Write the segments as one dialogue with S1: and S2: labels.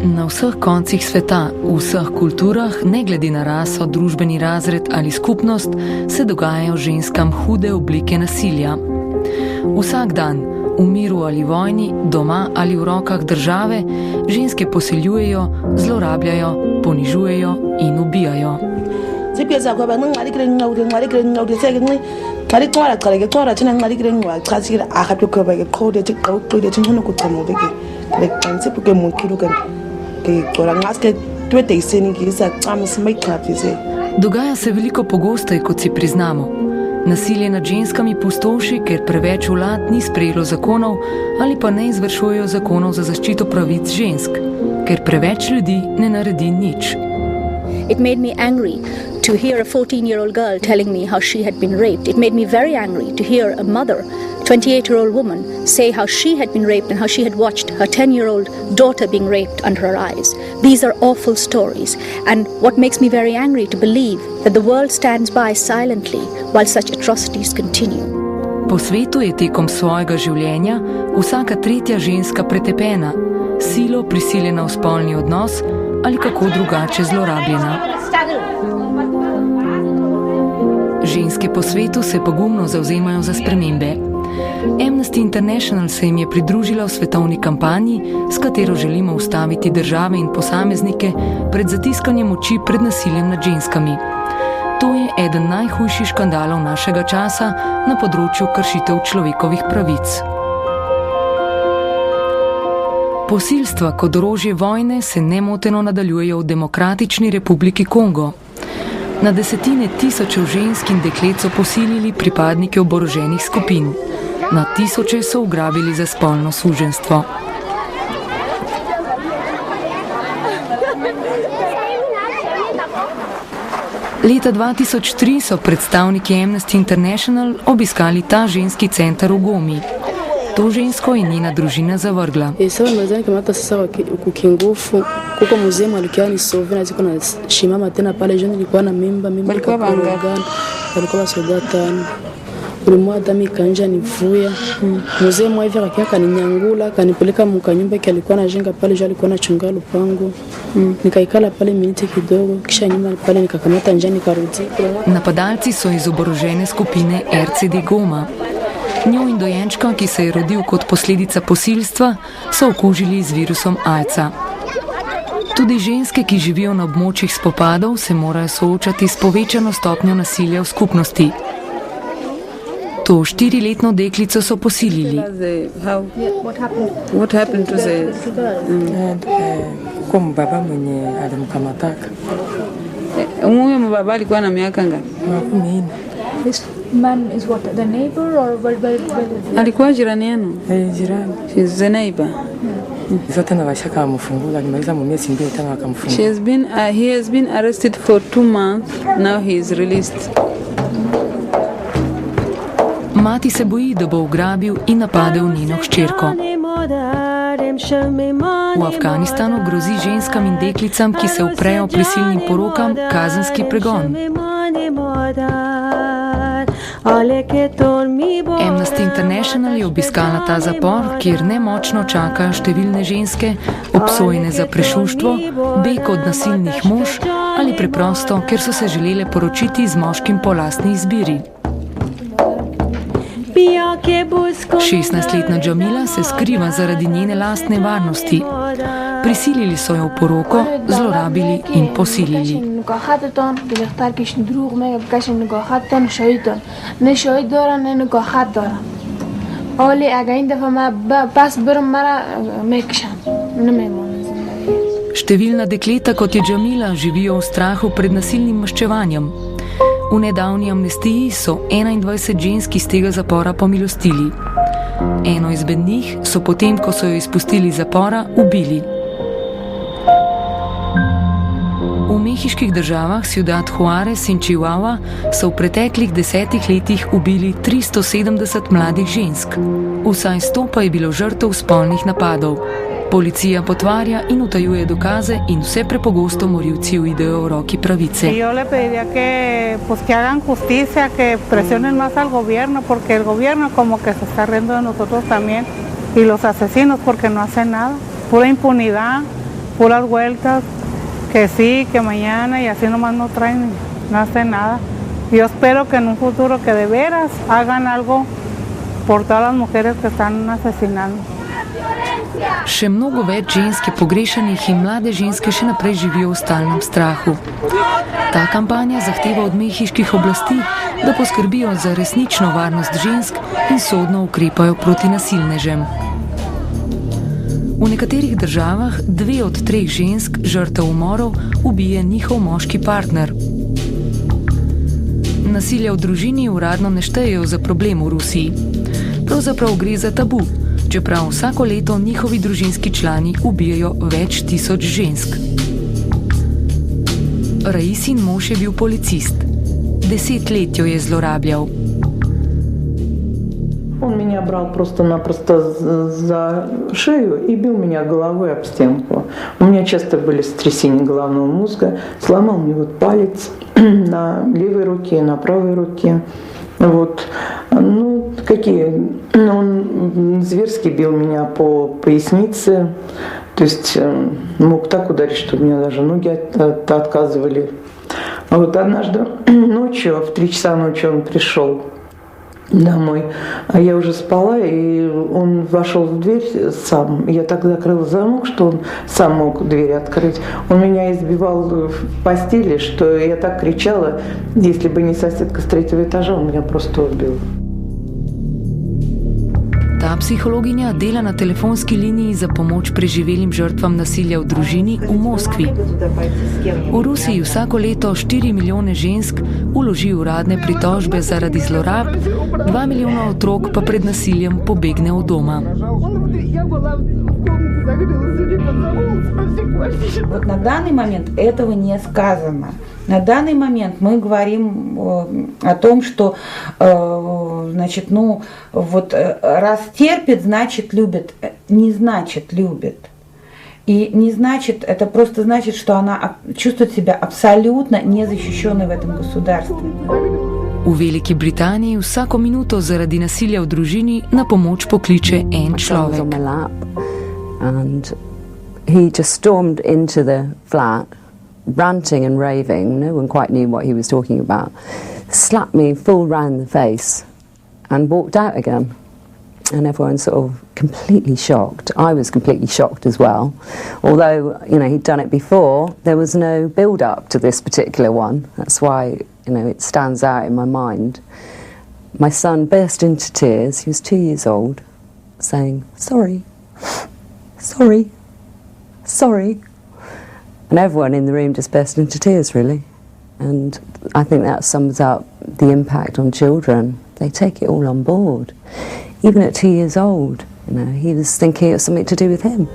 S1: Na vseh koncih sveta, v vseh kulturah, ne glede na raso, družbeni razred ali skupnost, se dogajajo ženskam hude oblike nasilja. Vsak dan, v miru ali vojni, doma ali v rokah države, ženske posiljujejo, zlorabljajo, ponižujejo in ubijajo. Dogaja se veliko pogosteje, kot si priznamo. Nasilje nad ženskami pustoši, ker preveč vlad ni sprejelo zakonov ali pa ne izvršujejo zakonov za zaščito pravic žensk, ker preveč ljudi ne naredi nič.
S2: It made me angry to hear a 14-year-old girl telling me how she had been raped. It made me very angry to hear a mother, 28-year-old woman, say how she had been raped and how she had watched her 10-year-old daughter being raped under her eyes. These are awful stories, and what makes me very angry to believe that the world stands by silently while such atrocities continue.
S1: Po svetu je tekom svojega življenja vsaka tretja ženska pretepena, silo prisiljena v spolni odnos ali kako drugače zlorabljena. Ženske po svetu se pogumno zavzemajo za spremembe. Amnesty International se jim je pridružila v svetovni kampanji, s katero želimo ustaviti države in posameznike pred zatiskanjem oči pred nasiljem nad ženskami. To je eden najhujših škandalov našega časa na področju kršitev človekovih pravic. Posilstva kot orožje vojne se nemoteno nadaljujejo v Demokratični republiki Kongo. Na desetine tisočev žensk in deklet so posilili pripadnike oboroženih skupin. Na tisoče so ugrabili za spolno suženjstvo. Leta 2003 so predstavniki Amnesty International obiskali ta ženski center v Gomi. To žensko je njena družina zavrgla.
S3: Ulimwata mikanja nivuya mzee mwa hivi akakia kaninyangula kanipeleka mkanyumba alikuwa anajenga pale juu alikuwa anachunga lupango nikaikala pale miniti kidogo kisha nyuma pale nikakamata njani karudi.
S1: Napadalci so iz oborožene skupine RCD Goma. Njo in dojenčka, ki se je rodil kot posledica posilstva, so okužili z virusom AIDS-a. Tudi ženske, ki živijo na območjih spopadov, se morajo soočati s povečano stopnjo nasilja v skupnosti. To 4-letno deklico so posilili.
S4: What happened to the
S5: Como baba mwenye alimkamataka.
S4: Huyo mbaba alikuwa na miaka ngapi?
S5: 10.
S6: This man is what, the neighbor or well?
S4: Alikuwa jirani yenu?
S5: Jirani.
S4: She's the neighbor.
S5: Zote na washaka amfungula alimaliza miezi 2 tena akamfunga.
S4: He has been arrested for 2 months. Now he is released.
S1: Mati se boji, da bo ugrabil in napadel njeno hčerko. V Afganistanu grozi ženskam in deklicam, ki se uprejo prisilnim porokam, kazenski pregon. Amnesty International je obiskala ta zapor, kjer nemočno čakajo številne ženske, obsojene za prešuštvo, beg od nasilnih mož ali preprosto, ker so se želele poročiti z moškim po lastni izbiri. 16-letna Džamila se skriva zaradi njene lastne varnosti. Prisilili so jo v poroko, zlorabili in posilili. Številna dekleta, kot je Džamila, živijo v strahu pred nasilnim maščevanjem. V nedavni amnestiji so 21 žensk iz tega zapora pomilostili. Eno izmed njih so potem, ko so jo izpustili iz zapora, ubili. V mehiških državah Ciudad Juarez in Chihuahua so v preteklih 10 letih ubili 370 mladih žensk. Vsaj 100 pa je bilo žrtev spolnih napadov. Policija potvarja in utajuje dokaze in vse prepogosto morilci uidejo v roki pravice.
S7: Yo le pediría que hagan justicia, que presionen más al gobierno, porque el gobierno como que se está riendo de nosotros también, y los asesinos porque no hacen nada, pura impunidad, puras vueltas, que sí, que mañana, y así nomás no traen, no hacen nada. Yo espero que en un futuro que de veras hagan algo por todas las mujeres que están asesinando.
S1: Še mnogo več žensk je pogrešanih in mlade ženske še naprej živijo v stalnem strahu. Ta kampanja zahteva od mehiških oblasti, da poskrbijo za resnično varnost žensk in sodno ukrepajo proti nasilnežem. V nekaterih državah 2 od 3 žensk žrtev umorov ubije njihov moški partner. Nasilje v družini uradno ne štejejo za problem v Rusiji. Pravzaprav gre za tabu, čeprav vsako leto njihovi družinski člani ubijajo več tisoč žensk. Raisin mož je bil policist. 10 let jo je zlorabljal.
S8: Он меня брал просто-напросто за шею и бил меня головой об стенку. У меня часто были сотрясения головного мозга. Сломал мне вот палец на левой руке, на правой руке. Вот. Ну, он зверски бил меня по пояснице. То есть мог так ударить, что у меня даже ноги отказывали. А вот однажды ночью, в 3 часа ночи он пришел домой, а я уже спала, и он вошел в дверь сам. Я так закрыла замок, что он сам мог дверь открыть. Он меня избивал в постели, что я так кричала, если бы не соседка с 3-го этажа, он меня просто убил.
S1: Ta psihologinja dela na telefonski liniji za pomoč preživelim žrtvam nasilja v družini v Moskvi. V Rusiji vsako leto 4 milijone žensk vloži uradne pritožbe zaradi zlorab, 2 milijona otrok pa pred nasiljem pobegne od doma.
S9: Вот на данный момент этого не сказано. На данный момент мы говорим о том, что, значит, ну, вот раз терпит, значит любит, не значит любит. И не значит, это просто значит, что она чувствует себя абсолютно незащищенной в этом государстве.
S1: V Veliki Britaniji vsako minuto zaradi nasilja v družini na pomoč pokliče en človek.
S10: And he just stormed into the flat, ranting and raving. No one quite knew what he was talking about. Slapped me full round the face and walked out again. And everyone sort of completely shocked. I was completely shocked as well. Although, you know, he'd done it before, there was no build-up to this particular one. That's why, you know, it stands out in my mind. My son burst into tears. He was 2 years old, saying, "Sorry. Sorry, sorry." And everyone in the room just burst into tears, really. And I think that sums up the impact on children. They take it all on board. Even at 2 years old, you know, he was thinking it was something to do with him.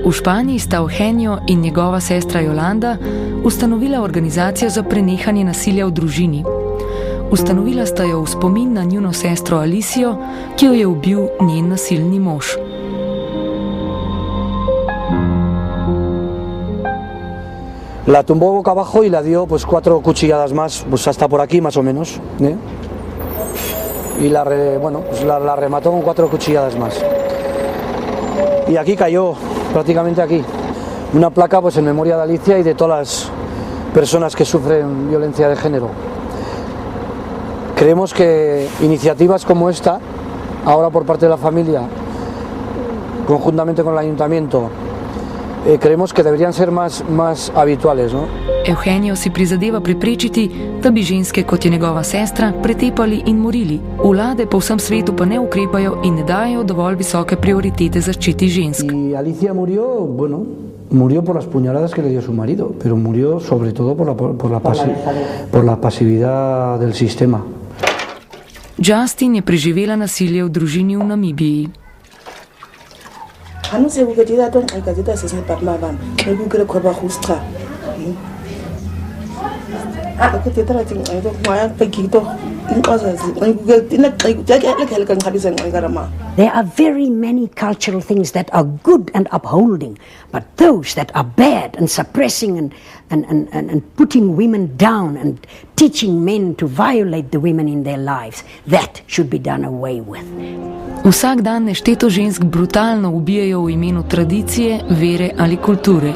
S1: V Španiji sta Eugenio in njegova sestra Jolanda ustanovila organizacijo za prenehanje nasilja v družini. Ustanovila sta jo v spomin na njuno sestro Alicijo, ki jo je ubil njen nasilni mož.
S11: La tumbó boca abajo y la dio pues 4 cuchilladas más, pues hasta por aquí más o menos, ¿eh? Y la remató con 4 cuchilladas más. Y aquí cayó, prácticamente aquí, una placa pues en memoria de Alicia y de todas las personas que sufren violencia de género. Creemos que iniciativas como esta, ahora por parte de la familia, conjuntamente con el ayuntamiento, creemos que deberían ser más habituales, ¿no?
S1: Eugenio si prizadeva preprečiti, da bi ženske, kot je njegova sestra, pretepali in morili. Vlade po vsem svetu pa ne ukrepajo in ne dajo dovolj visoke prioritete zaščiti žensk.
S11: Y Alicia murió por las puñaladas que le dio su marido, pero murió sobre todo por la pasividad del sistema.
S1: Justin je preživela nasilje v družini v Namibiji.
S12: There are very many cultural things that are good and upholding, but those that are bad and suppressing and putting women down and teaching men to violate the women in their lives, that should be done away with.
S1: Vsak dan nešteto žensk brutalno ubijajo v imenu tradicije, vere ali kulture.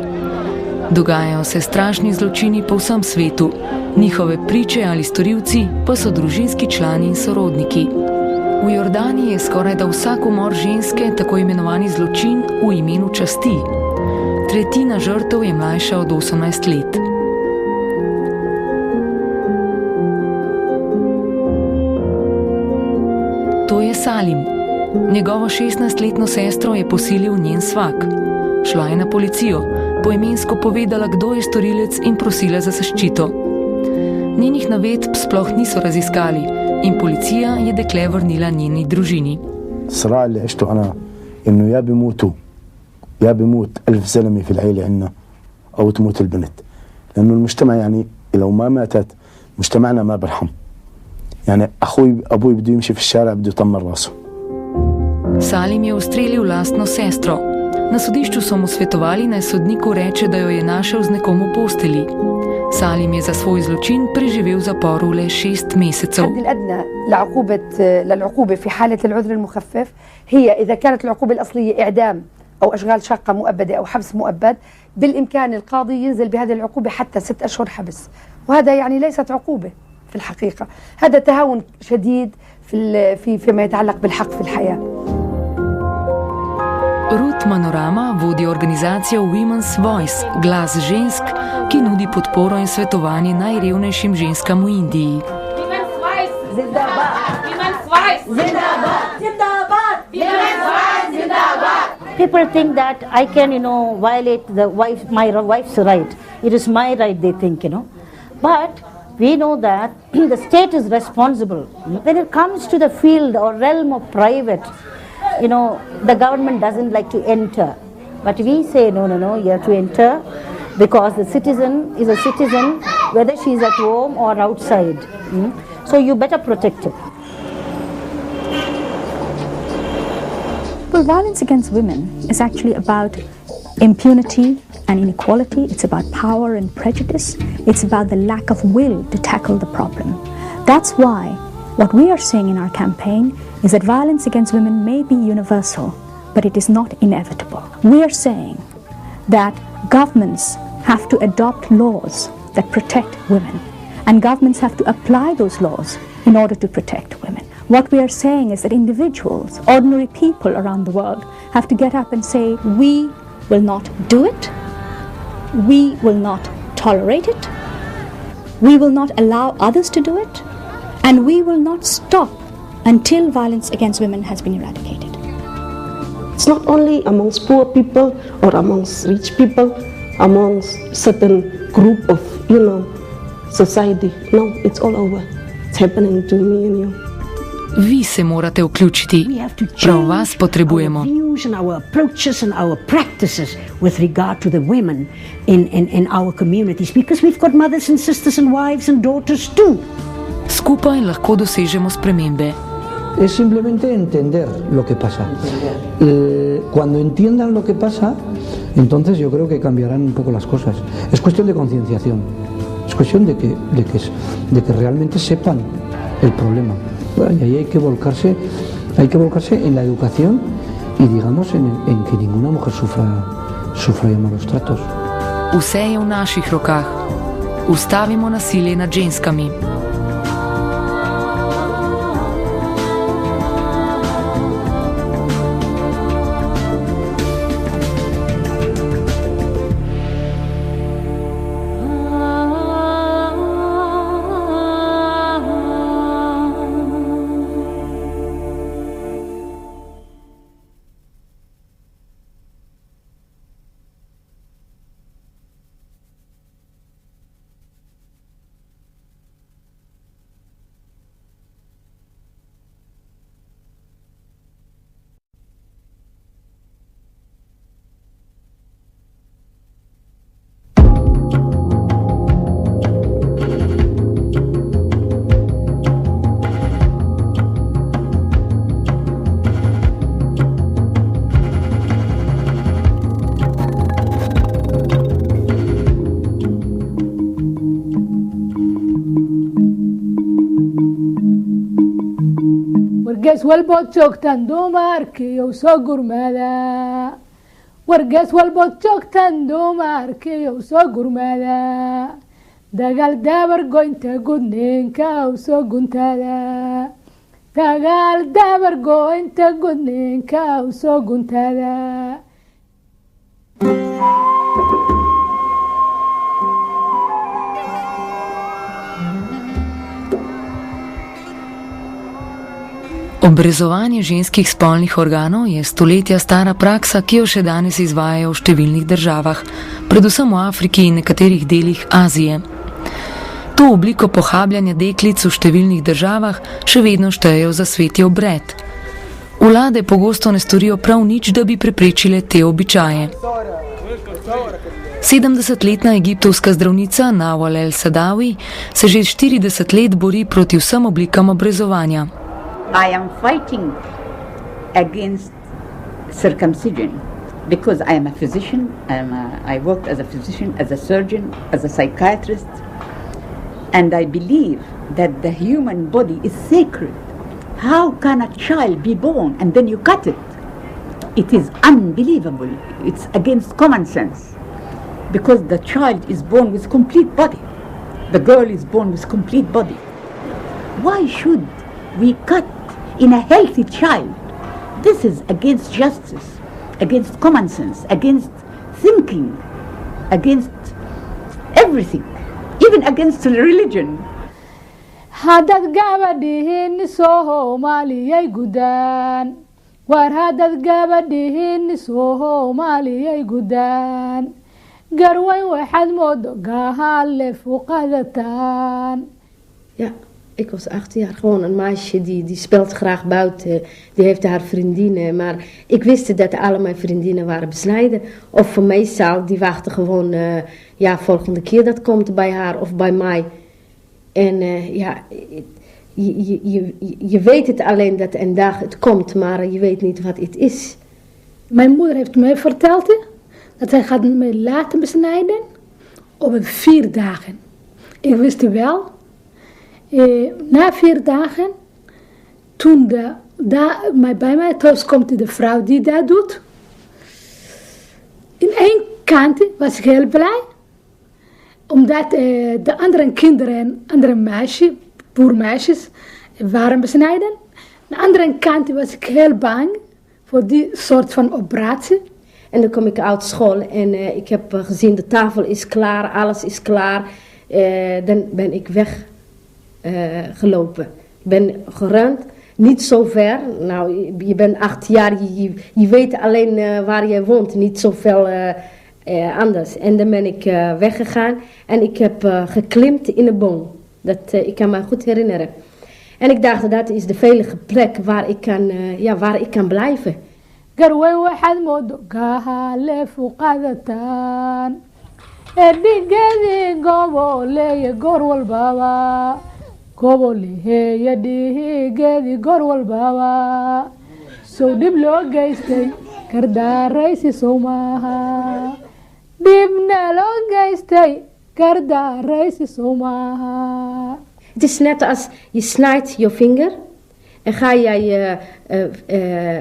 S1: Dogajajo se strašni zločini po vsem svetu, njihove priče ali storilci pa so družinski člani in sorodniki. V Jordaniji je skoraj da vsak umor ženske tako imenovani zločin v imenu časti. Tretjina žrtev je mlajša od 18 let. To je Salim. Njegovo 16-letno sestro je posilil njen svak. Šla je na policijo, poimensko povedala, kdo je storilec in prosila za zaščito. Njenih navedb sploh niso raziskali in policija je dekle vrnila njeni družini.
S13: الصراع اللي عشته أنا إنه يا بيموت 1000 زلمة في العيلة عنا أو تموت البنت، لأنه المجتمع يعني لو ما ماتت مجتمعنا ما برحم. يعني أبوي بده يمشي في الشارع بده يطمر راسه.
S1: Salim je ustrelil lastno sestro. Na sodišču so mu svetovali, naj sodniku reče, da jo je našel z nekom v posteli. Salim je za svoj zločin preživel v zaporu le 6 mesecev.
S14: للعقوبة في حالة العذر المخفف هي إذا كانت العقوبة الأصلية إعدام أو أشغال شاقة مؤبدة أو حبس مؤبد، بالإمكان القاضي ينزل بهذه العقوبة حتى 6 أشهر حبس، وهذا يعني ليست عقوبة في الحقيقة، هذا تهاون شديد فيما يتعلق بالحق في الحياة.
S1: Ruth Manorama vodi organizacijo Women's Voice, glas žensk, ki nudi podporo in svetovanje najrevnejšim ženskam v Indiji.
S15: Women's Voice, zindabad! Women's Voice, zindabad! Zindabad! Women's Voice, zindabad!
S16: People think that I can, violate my wife's right. It is my right, they think, But we know that the state is responsible. When it comes to the field or realm of private, the government doesn't like to enter. But we say, no, you have to enter because the citizen is a citizen whether she is at home or outside. So you better protect it.
S6: Well, violence against women is actually about impunity and inequality. It's about power and prejudice. It's about the lack of will to tackle the problem. That's why what we are saying in our campaign is that violence against women may be universal, but it is not inevitable. We are saying that governments have to adopt laws that protect women, and governments have to apply those laws in order to protect women. What we are saying is that individuals, ordinary people around the world, have to get up and say, we will not do it, we will not tolerate it, we will not allow others to do it, and we will not stop until violence against women has been eradicated.
S17: It's not only amongst poor people or amongst rich people, amongst certain group of, society. No, it's all over. It's happening to me and you.
S1: Vi se morate vključiti. Prav vas potrebujemo.
S12: Views and our approaches and our practices with regard to the women in our communities, because we've got mothers and sisters and wives and daughters too.
S1: Skupaj lahko dosežemo spremembe.
S11: Es simplemente entender lo que pasa. Cuando entiendan lo que pasa, entonces yo creo que cambiarán un poco las cosas. Es cuestión de concienciación. Es cuestión de que realmente sepan el problema. Y ahí hay que volcarse en la educación y digamos en que ninguna mujer sufra ya malos tratos.
S1: Vse je v naših rokah. Ustavimo nasilje nad ženskami.
S18: wargees walbood joogtaan dumarkiiyow soo gurmada wargees walbood joogtaan dumarkiiyow soo gurmada dagaal dabargoynta gudniinka u soo guntada dagaal dabargoynta gudniinka u soo guntada
S1: Obrezovanje ženskih spolnih organov je stoletja stara praksa, ki jo še danes izvajajo v številnih državah, predvsem v Afriki in nekaterih delih Azije. To obliko pohabljanja deklic v številnih državah še vedno štejejo za sveti obred. Vlade pogosto ne storijo prav nič, da bi preprečile te običaje. 70-letna egiptovska zdravnica Nawal el-Sadawi se že 40 let bori proti vsem oblikam obrezovanja.
S19: I am fighting against circumcision because I am a physician. I worked as a physician, as a surgeon, as a psychiatrist, and I believe that the human body is sacred. How can a child be born and then you cut it? It is unbelievable. It's against common sense because the child is born with complete body. The girl is born with complete body. Why should we cut in a healthy child? This is against justice, against common sense, against thinking, against everything, even against religion.
S18: Hadad gabadhihin Soomaaliyay gudaan war hadad gabadhihin Soomaaliyay gudaan garway waxaad moodo gahalle fuqadataan.
S20: Ja. Ik was 8 jaar, gewoon een meisje die speelt graag buiten, die heeft haar vriendinnen. Maar ik wist dat alle mijn vriendinnen waren besneden. Of voor meestal, die wachten gewoon, volgende keer dat komt bij haar of bij mij. En je weet het alleen dat een dag het komt, maar je weet niet wat het is.
S18: Mijn moeder heeft mij verteld dat hij gaat mij laten besnijden op 4 dagen. Ik wist wel. Na 4 dagen, toen bij mij thuis komt de vrouw die dat doet. In één kant was ik heel blij, omdat de andere kinderen, andere meisjes, boermeisjes, waren besneden. Aan de andere kant was ik heel bang voor die soort van operatie.
S20: En dan kom ik uit school en ik heb gezien de tafel is klaar, alles is klaar. Dan ben ik weg. Gelopen. Ik ben gerend, niet zo ver. Nou, je bent 8 jaar, je weet alleen waar je woont, niet zoveel anders. En dan ben ik weggegaan en ik heb geklimd in een boom. Ik kan me goed herinneren. En ik dacht, dat is de veilige plek waar ik kan blijven.
S18: Garway waxaad moodo gahalle fuqadataan edigedi goboleye goor walbaba goboliheye dhigedi goor walbaba sow dhib loo geystay gardaaraysi sow maaha dhibna loo geystay gardaaraysi sow maaha.
S20: Het is net als je snijdt je vinger en ga jij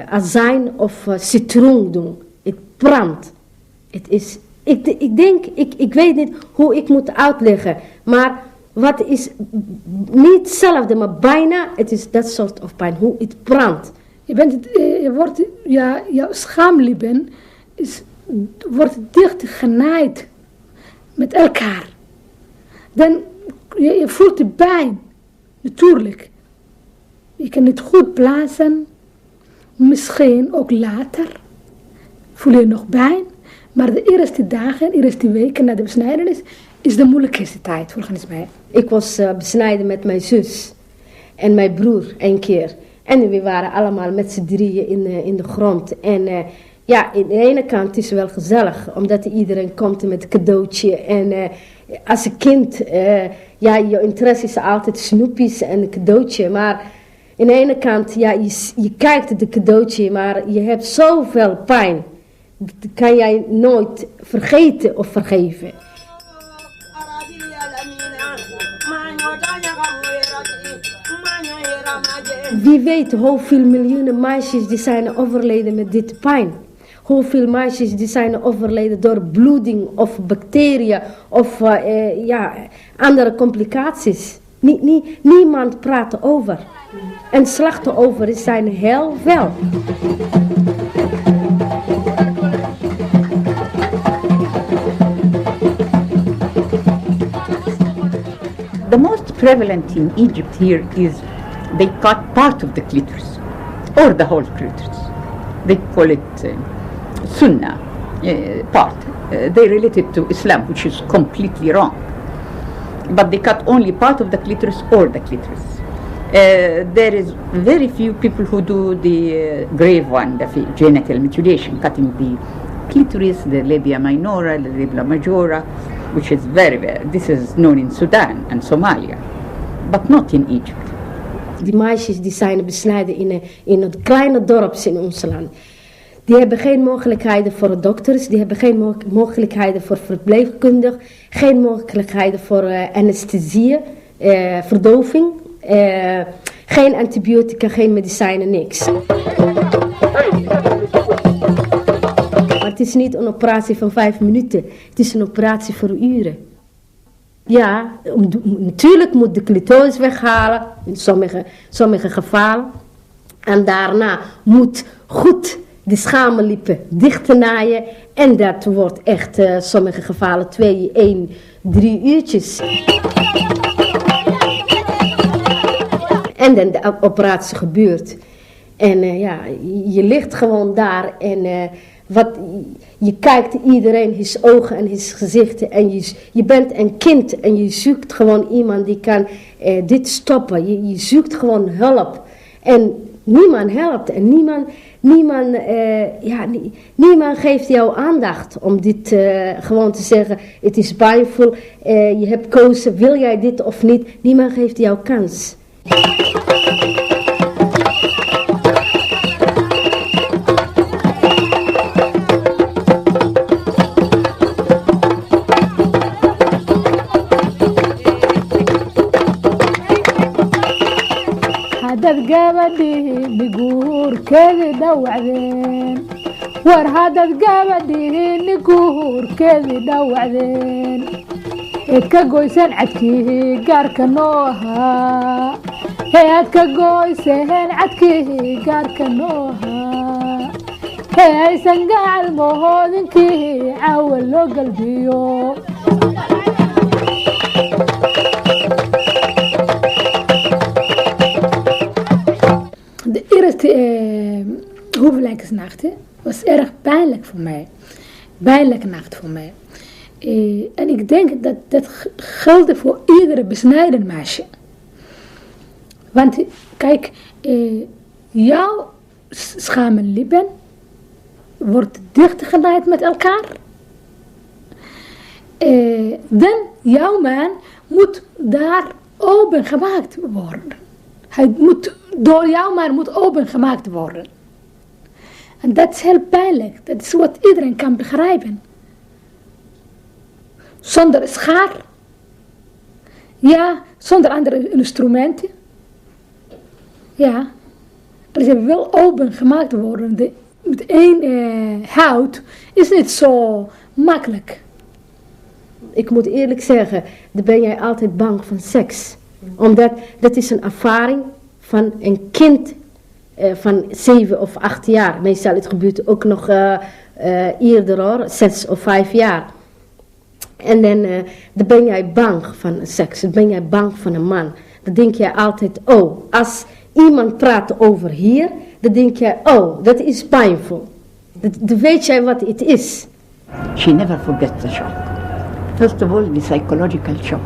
S20: azijn of citroen doen. Het brandt. Het is, ik weet niet hoe ik moet uitleggen, maar wat is niet hetzelfde, maar bijna, het is dat soort of pijn, hoe het brandt.
S18: Jouw schaamlippen wordt dicht genaaid met elkaar. Dan je voelt de pijn, natuurlijk. Je kan het goed plaatsen, misschien ook later voel je nog pijn. Maar de eerste dagen, de eerste weken na de besnijdenis is de moeilijkste tijd volgens mij.
S20: Ik was besneden met mijn zus en mijn broer 1 keer. En we waren allemaal met z'n 3 in de grond. En in de ene kant is het wel gezellig, omdat iedereen komt met een cadeautje. En als een kind, je interesse is altijd snoepjes en een cadeautje. Maar aan de ene kant, je kijkt de cadeautje, maar je hebt zoveel pijn. Dat kan jij nooit vergeten of vergeven. Wie weet hoeveel miljoenen meisjes die zijn overleden met dit pijn. Hoeveel meisjes die zijn overleden door bloeding of bacteriën of andere complicaties. Niemand praat over. En slachtoffers zijn heel veel.
S19: The most prevalent in Egypt here is they cut part of the clitoris or the whole clitoris. They call it sunnah part. They relate it to Islam, which is completely wrong. But they cut only part of the clitoris or the clitoris. There is very few people who do the grave one, the genital mutilation, cutting the clitoris, the labia minora, the labia majora, which is this is known in Sudan and Somalia, but not in Egypt.
S20: Die meisjes die zijn besneden in het kleine dorps in ons land. Die hebben geen mogelijkheden voor dokters, die hebben geen mogelijkheden voor verpleegkundigen, geen mogelijkheden voor anesthesie, verdoving, geen antibiotica, geen medicijnen, niks. Maar het is niet een operatie van 5 minuten, het is een operatie voor uren. Ja, natuurlijk moet de clitoris weghalen, in sommige gevallen. En daarna moet goed de schaamlippen dichtnaaien. En dat wordt echt sommige gevallen 2, 1, 3 uurtjes. En dan de operatie gebeurt. En je ligt gewoon daar en je kijkt iedereen his ogen en his gezichten en je bent een kind en je zoekt gewoon iemand die kan dit stoppen. Je zoekt gewoon hulp en niemand helpt en niemand geeft jou aandacht om dit gewoon te zeggen. Het is pijnvol, je hebt kozen, wil jij dit of niet? Niemand geeft jou kans.
S18: gabadhii niguurkeedii dhawacdeen war hadad gabadhii niguurkeedii dhawacdeen eed ka goyseen cadkii gaarka noo ahaa eed ka goyseen cadkii gaarka noo ahaa haysan gacal mahoodinkii caawa loo galbiyo De eerste hoofdlijkensnacht was erg pijnlijk voor mij. Pijnlijke nacht voor mij. En ik denk dat dat geldt voor iedere besneden meisje. Want kijk, jouw schaamlippen wordt dichtgenaaid met elkaar. Dan jouw man moet daar opengemaakt worden. Hij moet door jouw man moet opengemaakt worden. En dat is heel pijnlijk. Dat is wat iedereen kan begrijpen. Zonder schaar. Ja, zonder andere instrumenten. Ja. Als je wil opengemaakt worden met één hout, is niet zo makkelijk.
S20: Ik moet eerlijk zeggen, dan ben jij altijd bang van seks. Omdat dat is een ervaring van een kind van 7 of 8 jaar. Meestal het gebeurt ook nog eerder hoor, 6 of 5 jaar. En dan ben jij bang van seks, dan ben jij bang van een man. Dan denk jij altijd, oh, als iemand praat over hier, dan denk jij, oh, dat is pijnvol. Dan weet jij wat het is.
S19: She never forgets the shock. First of all, the psychological shock,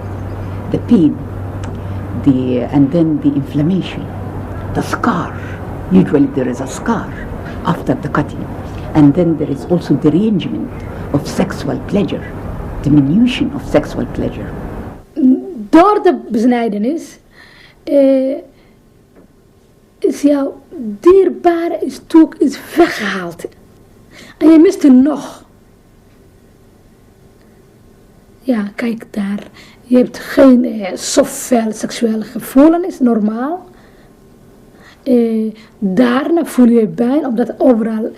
S19: the pain, and then the inflammation, the scar. Usually there is a scar after the cutting. And then there is also derangement of sexual pleasure, diminution of sexual pleasure.
S18: Door de besnijdenis is jouw dierbare stuk weggehaald. En je mist er nog. Ja, kijk daar. Je hebt geen zoveel seksuele gevoelens, normaal. Daarna voel je pijn, omdat het overal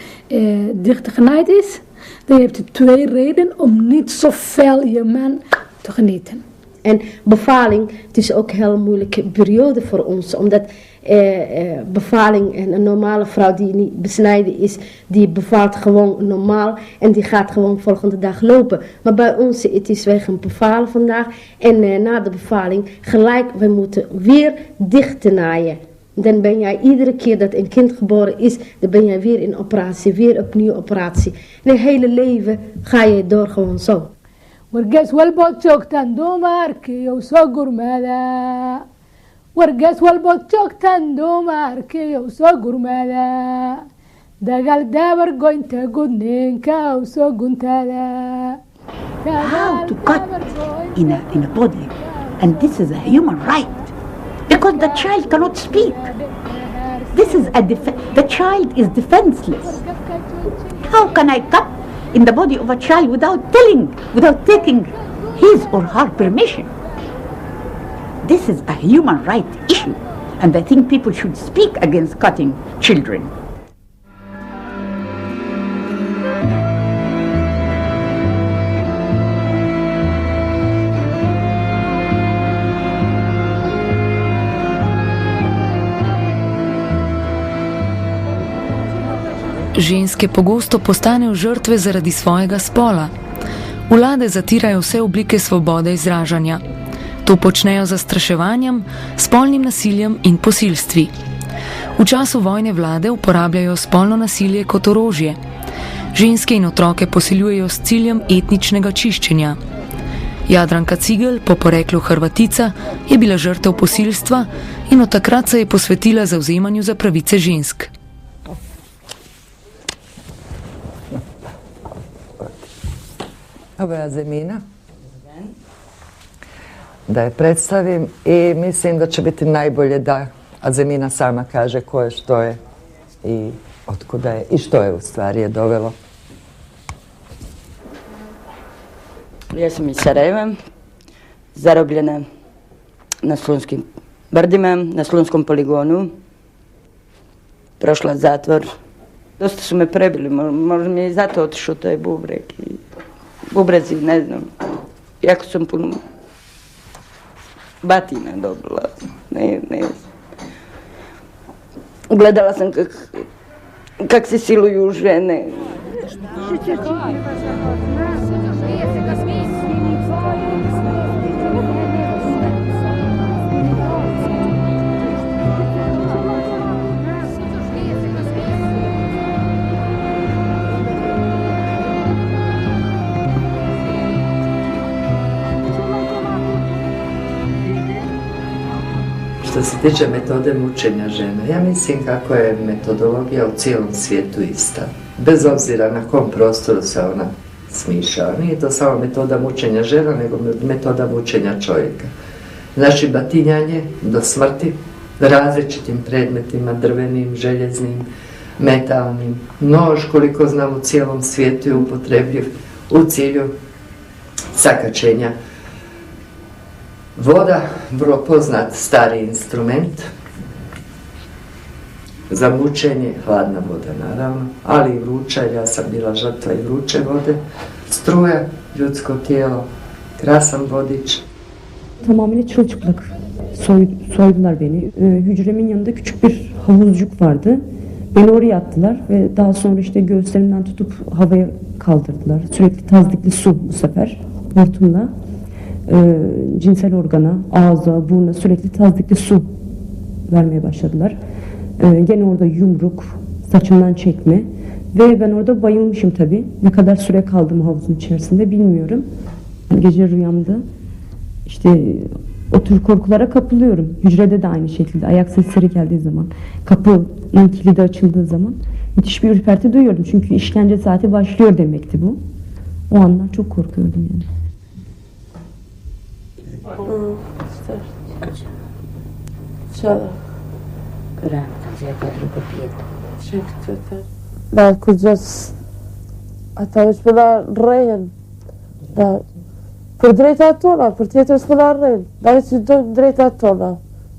S18: dicht genaaid is. Dan heb je 2 redenen om niet zoveel je man te genieten.
S20: En bevaling, het is ook een heel moeilijke periode voor ons, omdat bevaling en een normale vrouw die niet besnijden is, die bevaalt gewoon normaal en die gaat gewoon volgende dag lopen. Maar bij ons het is wij gaan bevalen vandaag en na de bevaling gelijk, we moeten weer dicht naaien. Dan ben jij iedere keer dat een kind geboren is, dan ben jij weer in operatie, weer opnieuw operatie. En het hele leven ga je door gewoon zo.
S18: Wargees walbood joogtaan dumarkiyow soo gurmada. Wargees walbood joogtaan dumarkiyow soo gurmada. Dagaal dabar goynta gudninka soo guntada.
S19: How to cut in a body, and this is a human right, because the child cannot speak. This is the child is defenseless. How can I cut in the body of a child without taking his or her permission? This is a human right issue, and I think people should speak against cutting children.
S1: Ženske pogosto postanejo žrtve zaradi svojega spola. Vlade zatirajo vse oblike svobode izražanja. To počnejo z zastraševanjem, spolnim nasiljem in posilstvi. V času vojne vlade uporabljajo spolno nasilje kot orožje. Ženske in otroke posiljujejo s ciljem etničnega čiščenja. Jadranka Cigel, po poreklu Hrvatica, je bila žrtev posilstva in od takrat se je posvetila zavzemanju za pravice žensk.
S21: Ovo je Azemina. Da je predstavim i mislim da će biti najbolje da Azemina sama kaže ko je, što je i otkuda je i što je u stvari je dovelo.
S22: Ja sam iz Sarajeva, zarobljena na Slunskim brdima, na Slunskom poligonu. Prošla zatvor. Dosta su me prebili, možda mi je i zato otišao taj bubreg i bubrezi, ne znam. Jako sam puno batina dobila, ne znam. Gledala sam kak se siluju žene.
S21: Što se tiče metode mučenja žene, ja mislim kako je metodologija u cijelom svijetu ista. Bez obzira na kom prostoru se ona smišava. Nije to samo metoda mučenja žena, nego metoda mučenja čovjeka. Znači batinjanje do smrti različitim predmetima, drvenim, željeznim, metalnim. Nož, koliko znam, u cijelom svijetu je upotrebljiv u cilju sakačenja. Voda, vrlo poznat stari instrument za mučenje, hladna voda naravno, ali i vruća, ja sam bila žrtva i vruće vode, struja, ljudsko tijelo, krasan vodič.
S23: Tamamıyla çırılçıplak soydular beni. Hücremin yanında küçük bir havuzcuk vardı. Beni oraya attılar ve daha sonra işte göğüslerimden tutup havaya kaldırdılar. Sürekli tazdikli su bu sefer hortumla. Cinsel organa, ağza, buruna sürekli tazdikli su vermeye başladılar. Gene orada yumruk, saçımdan çekme ve ben orada bayılmışım tabii. Ne kadar süre kaldım havuzun içerisinde bilmiyorum. Gece rüyamda işte o tür korkulara kapılıyorum. Hücrede de aynı şekilde ayak sesleri geldiği zaman, kapının kilidi açıldığı zaman müthiş bir ürperti duyuyordum. Çünkü işkence saati başlıyor demekti bu. O anlar çok korkuyordum yani.
S24: بعد کجاست اتاوش بلا رین پر دریتا تونا پر تیتوش بلا رین بعد چی دو دریتا تونا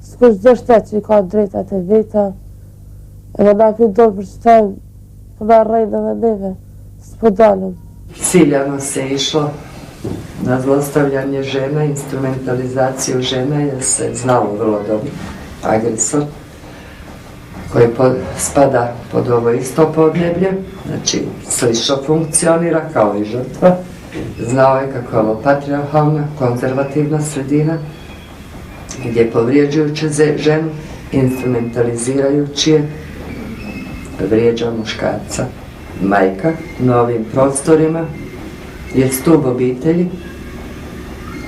S24: سکوش داشته چی کار دریتا تیتا Onak je dobro što je ona rejna neve s podalom.
S21: Ciljano se išlo na zlostavljanje žena, instrumentalizaciju žena, jer se znalo vrlo dobro agresor koji spada pod ovo isto podneblje, znači slično funkcionira kao i žrtva. Znao je kako je ovo patrijarhalna, konzervativna sredina gdje povrijeđujući ženu, instrumentalizirajući je, vrijeđa muškarca. Majka na ovim prostorima je stup obitelji,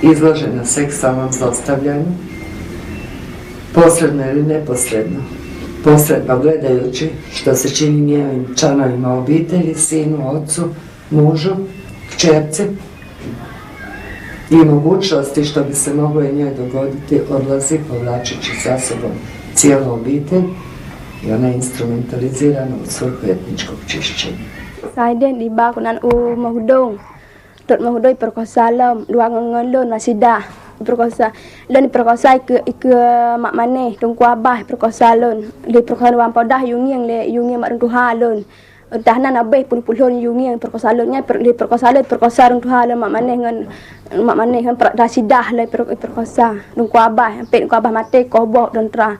S21: izložena seksualnom zlostavljanju, posredno ili neposredno. Posredno gledajući što se čini njegovim članovima obitelji, sinu, ocu, mužu, kćerci, i mogućnosti što bi se moglo i njoj dogoditi, odlazi povlačeći sa sobom cijelu obitelj i ona je instrumentalizirana u svrhu etničkog čišćenja.
S2: Saya di bangunan Mahudong, Dot Mahudong perkosa lom, dua ngelon nasida perkosa, lon perkosa ke mak mane, tungku abah perkosa lon, di perkosa wan podah yunging mak runtuha lon. Dahnan abeh pun yunging perkosa lonnya di perkosa runtuha lon mak mane ngan rasidah le perkosa, tungku abah, sampai tungku abah mate kobok dan tra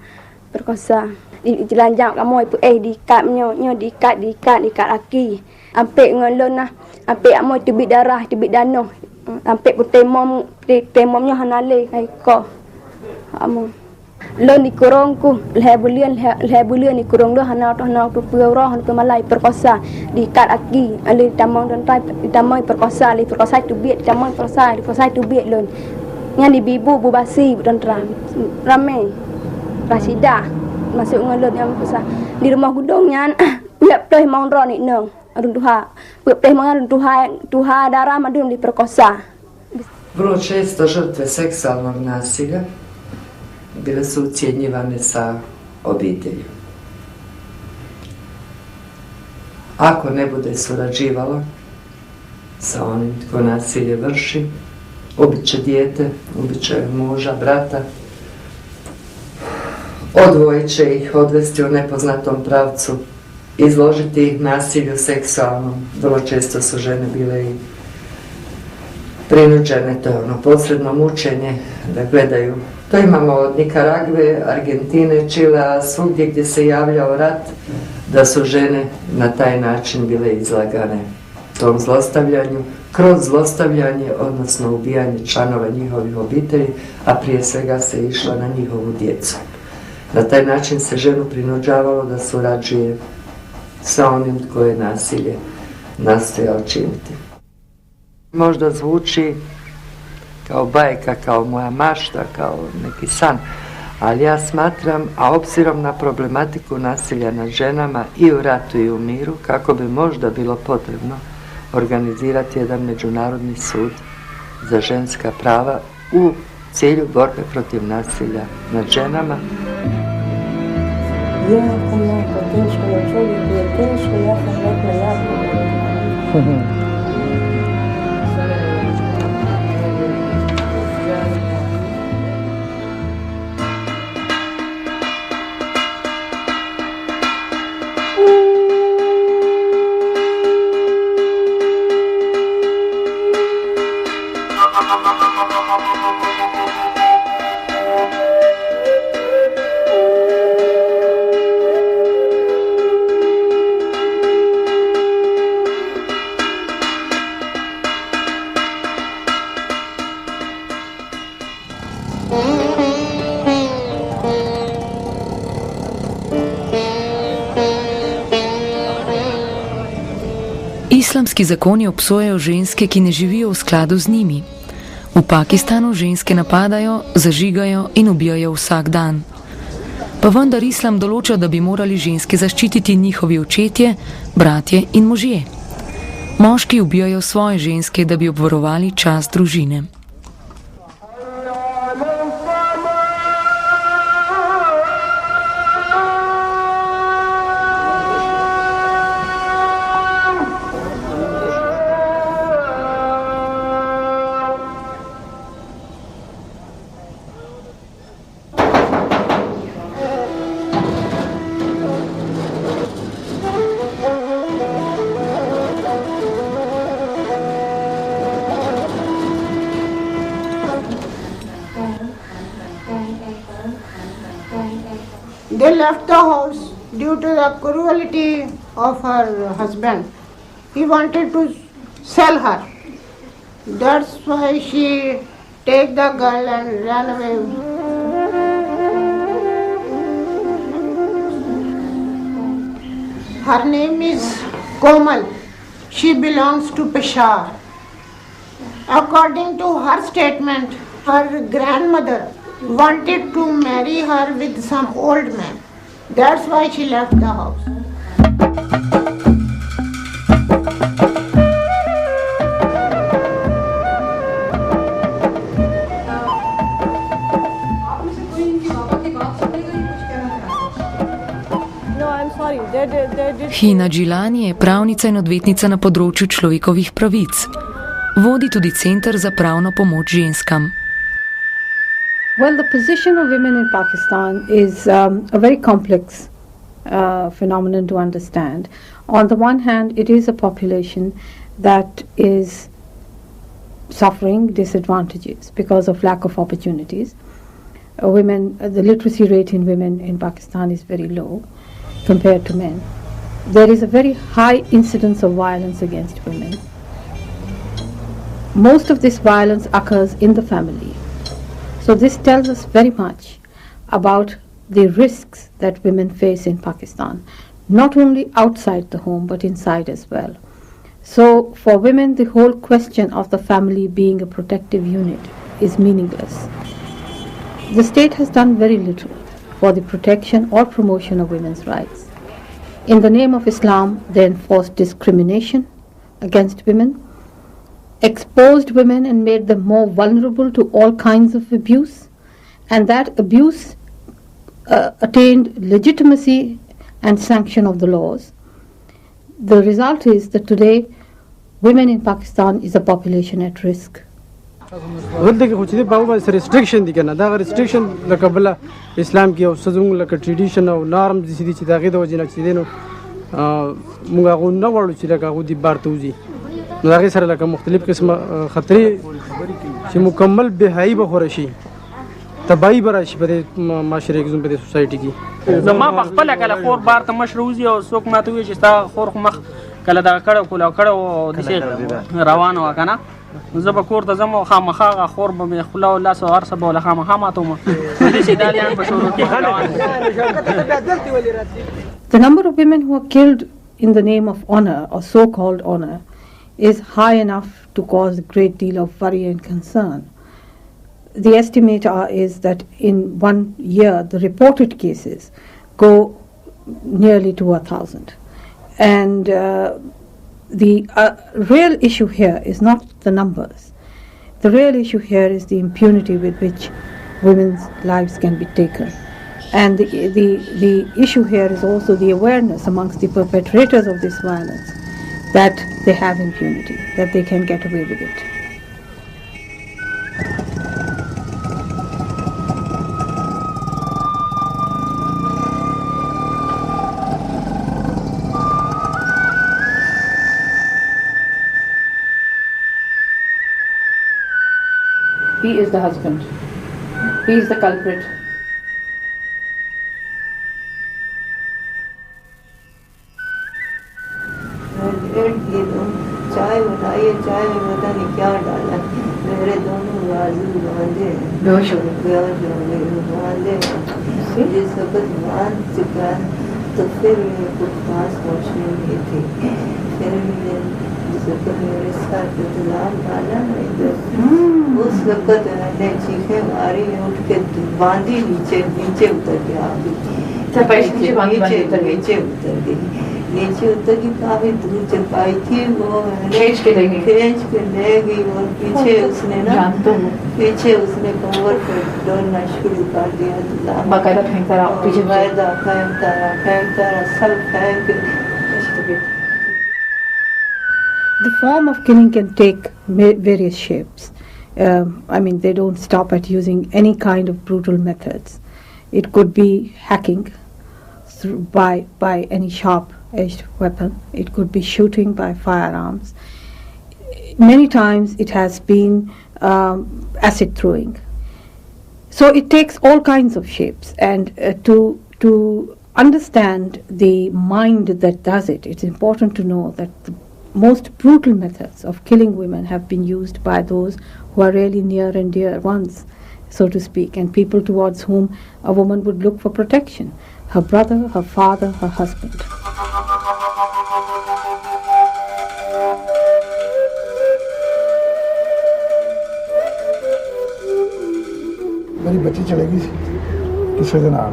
S2: perkosa. Di jelanjang kamu ibu diikat nyo diikat laki. Ampe ngelon nah, ampe amoy tubik darah, tubik dano. Ampe temomnya hanale kai ko. Amo. Lon dikurungku, leher bulian dikurung do hana tu puro han pemalai perkosa, diikat laki, ali tamong dan tai tamong perkosa, li perkosa tubik, tamong perkosa tubik lon. Nya di bibu bubasi dan ramai. Rasidah masuk ngelon yang besar di rumah gudongnya biar pleh mau ron ni nong runtuha pleh mau runtuha darah madum diperkosa.
S21: Vrlo često žrtve seksualnog nasilja bile su ucjenjivane sa obitelji. Ako ne bude surađivala sa onim tko nasilje vrši, ubit će dijete, ubit će muža, brata, odvojit će ih, odvesti u nepoznatom pravcu, izložiti ih nasilju seksualnom. Vrlo često su žene bile i prinuđene, to je ono posredno mučenje, da gledaju. To imamo od Nikaragve, Argentine, Čilea, svugdje gdje se javljao rat, da su žene na taj način bile izlagane tom zlostavljanju, kroz zlostavljanje, odnosno ubijanje članova njihovih obitelji, a prije svega se išlo na njihovu djecu. Na taj način se ženu prinuđavalo da surađuje sa onim tko je nasilje nastojao činiti. Možda zvuči kao bajka, kao moja mašta, kao neki san, ali ja smatram, a obzirom na problematiku nasilja nad ženama i u ratu i u miru, kako bi možda bilo potrebno organizirati jedan međunarodni sud za ženska prava u cilju borbe protiv nasilja nad ženama.
S24: Jako teško, jer čovjeku je teško, ja sam rekla jako.
S1: Islamski zakoni obsojajo ženske, ki ne živijo v skladu z njimi. V Pakistanu ženske napadajo, zažigajo in ubijajo vsak dan. Pa vendar islam določa, da bi morali ženske zaščititi njihovi očetje, bratje in možje. Moški ubijajo svoje ženske, da bi obvarovali čast družine.
S3: She left the house due to the cruelty of her husband. He wanted to sell her. That's why she take the girl and ran away. Her name is Komal. She belongs to Peshawar. According to her statement, her grandmother wanted to marry her with some old man. That's why she left the house.
S1: Hina Džilani je pravnica in odvetnica na področju človekovih pravic. Vodi tudi Center za pravno pomoč ženskam.
S4: Well, the position of women in Pakistan is a very complex phenomenon to understand. On the one hand, it is a population that is suffering disadvantages because of lack of opportunities. The literacy rate in women in Pakistan is very low compared to men. There is a very high incidence of violence against women. Most of this violence occurs in the family. So this tells us very much about the risks that women face in Pakistan, not only outside the home but inside as well. So for women, the whole question of the family being a protective unit is meaningless. The state has done very little for the protection or promotion of women's rights. In the name of Islam, they enforced discrimination against women, exposed women and made them more vulnerable to all kinds of abuse, and that abuse attained legitimacy and sanction of the laws. The result is that today women in Pakistan is a population at risk.
S5: restriction دي کنه دا restriction لکه بل اسلام کې او سزون لکه tradition او norms دي چې دا غي د وجنه چې دینو موږ غو نه وړو چې لکه غو دي بارتوزي نو دا غي سره لکه مختلف قسم خطرې چې مکمل بهایي به خورشي تباہی براشي په معاشره کې زموږ په سوسايټي کې
S7: زما په خپل کله خور بار ته مشروزي او څوک ماته وي چې تا خور مخ کله دا کړه د روانو وکنه زه به کور ته ځم او خامخا خور به مې خوله او لاس او هر څه به وله خامخا ماتوم دې چې دالیان په شروع کې
S4: The number of women who are killed in the name of honor or so-called honor is high enough to cause a great deal of worry and concern. The estimate is that in 1 year the reported cases go nearly to 1,000. And the real issue here is not the numbers. The real issue here is the impunity with which women's lives can be taken. And the issue here is also the awareness amongst the perpetrators of this violence that they have impunity, that they can get away with it. He is the husband. He is the culprit.
S25: चाय बनाइए चाय में पता नहीं क्या डाला मेरे दोनों बाजू बांधे बेहोश हो गए बांधे ये सब बांध चुका तो फिर मेरे को पास पहुँचने नहीं थी फिर मैंने जिसको मेरे साथ इंतजाम डाला उस वक्त मैंने चीखें मारी उठ के बांधी नीचे उतर गया नीचे उतर गई नीचे उतर की काफी दूर चल पाई थी वो खींच के ले गई और पीछे उसने कमर पर डोलना शुरू कर दिया बाकायदा फेंकता रहा पीछे फेंकता रहा सब फेंक The form of killing can take various shapes. They don't stop at using any kind of brutal methods. It could be hacking by any sharp-edged weapon. It could be shooting by firearms. Many times it has been acid throwing. So it takes all kinds of shapes, and to
S4: to understand the mind that does it, it's important to know that the most brutal methods of killing women have been used by those who are really near and dear ones, so to speak, and people towards whom a woman would look for protection: her brother, her father, her husband.
S8: मेरी बच्ची चलेगी किसी के नाल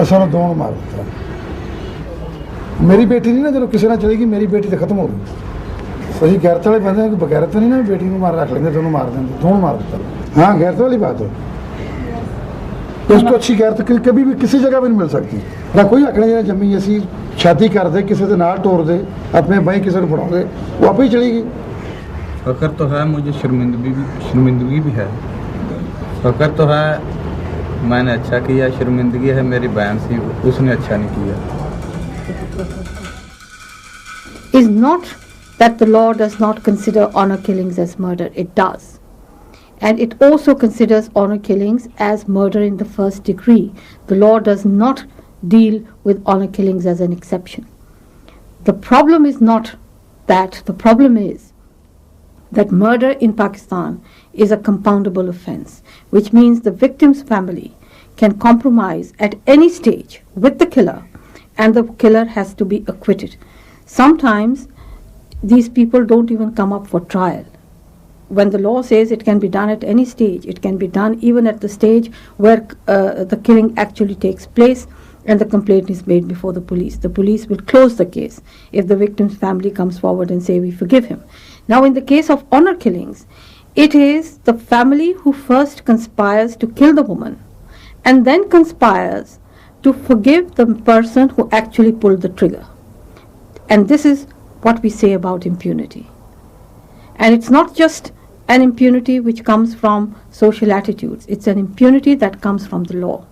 S8: असा ने दोनों मार दिता मेरी बेटी नहीं ना जो किसी ने चलेगी मेरी बेटी तो खत्म हो गई सही गैरत वाले बंदे को बगैरत नहीं ना बेटी को मार रख लेंगे दोनों मार देंगे दोनों मार देता हाँ गैरत वाली बात है उसको अच्छी गैरत कभी भी किसी जगह भी नहीं मिल सकती ना कोई आखने जो जमी असी शादी कर दे किसी के नाल तोड़ दे अपने भाई किसी को फड़ा दे वो आप ही चलेगी
S9: फकर तो है मुझे शर्मिंदगी भी है फकर तो है मैंने अच्छा किया शर्मिंदगी है मेरी बहन सी उसने अच्छा नहीं किया
S4: Is not that the law does not consider honor killings as murder. It does. And it also considers honor killings as murder in the first degree. The law does not deal with honor killings as an exception. The problem is not that. The problem is that murder in Pakistan is a compoundable offense, which means the victim's family can compromise at any stage with the killer, and the killer has to be acquitted. Sometimes these people don't even come up for trial. When the law says it can be done at any stage, it can be done even at the stage where the killing actually takes place and the complaint is made before the police. The police will close the case if the victim's family comes forward and say, we forgive him. Now, in the case of honor killings, it is the family who first conspires to kill the woman and then conspires to forgive the person who actually pulled the trigger. And this is what we say about impunity. And it's not just an impunity which comes from social attitudes. It's an impunity that comes from the law.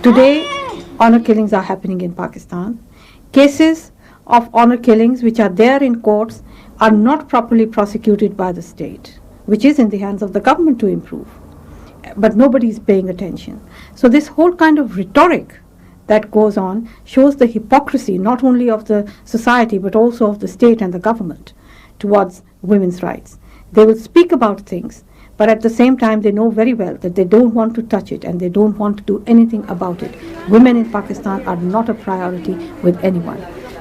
S4: Today, honor killings are happening in Pakistan. Cases of honor killings which are there in courts are not properly prosecuted by the state, which is in the hands of the government to improve. But nobody is paying attention. So this whole kind of rhetoric that goes on shows the hypocrisy not only of the society but also of the state and the government towards women's rights. They will speak about things, but at the same time they know very well that they don't want to touch it and they don't want to do anything about it. Women in Pakistan are not a priority with anyone.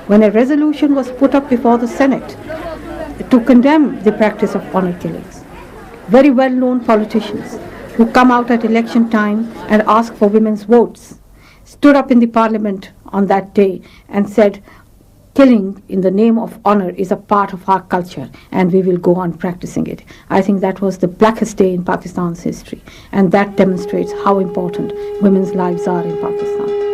S4: When a resolution was put up before the Senate to condemn the practice of honor killings, very well-known politicians who come out at election time and ask for women's votes stood up in the parliament on that day and said, killing in the name of honor is a part of our culture and we will go on practicing it. I think that was the blackest day in Pakistan's history, and that demonstrates how important women's lives are in Pakistan.